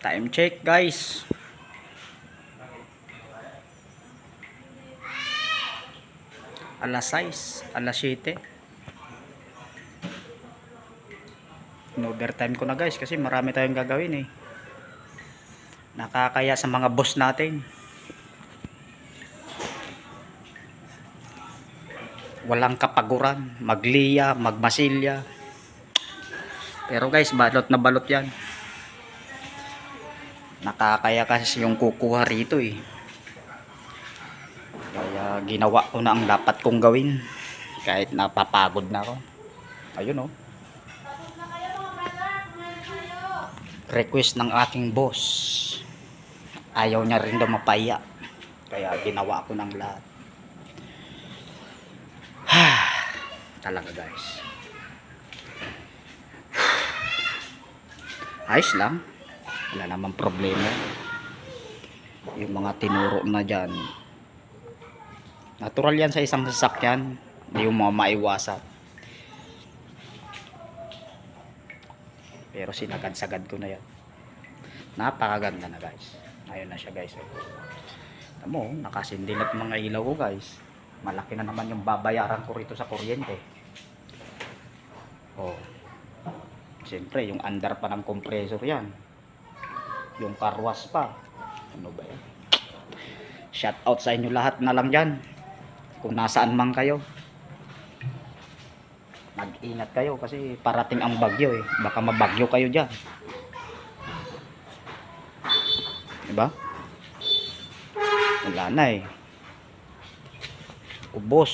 Time check guys. Alas 6, alas 7. In-overtime ko na guys kasi marami tayong gagawin eh. Nakakaya sa mga boss natin. Walang kapaguran, magliya, magmasilya. Pero guys, balot na balot yan. Nakakaya kasi yung kukuha rito eh. Kaya ginawa ko na ang dapat kong gawin. Kahit napapagod na ako. Ayun oh. Request ng aking boss. Ayaw niya rin daw mapaya. Kaya ginawa ko ng lahat. Talaga guys. Ayos lang. Wala namang problema. Yung mga tinuro na dyan, natural yan sa isang sasakyan. Hindi yung mga maiwasan. Pero sinagad-sagad ko na yan. Napakaganda na guys. Ayun na siya guys. Alam mo, nakasindilat mga ilaw ko guys. Malaki na naman yung babayaran ko rito sa kuryente. Oh. Siyempre, yung under pa ng compressor yan. Yung carwash pa. Ano ba yan? Shout out sa inyo lahat na lang dyan. Kung nasaan man kayo. Mag-ingat kayo kasi parating ang bagyo eh. Baka mabagyo kayo dyan. Diba? Wala na eh. Ubos.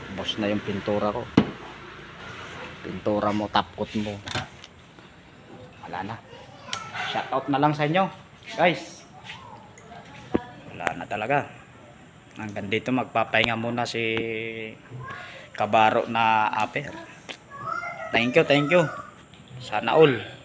Ubos na yung pintura ko. Pintura mo, tapkot mo. Wala na. Shout out na lang sa inyo guys. Wala na talaga. Hanggang dito magpapahinga muna si Kabaro na Aper. Thank you. Sana all.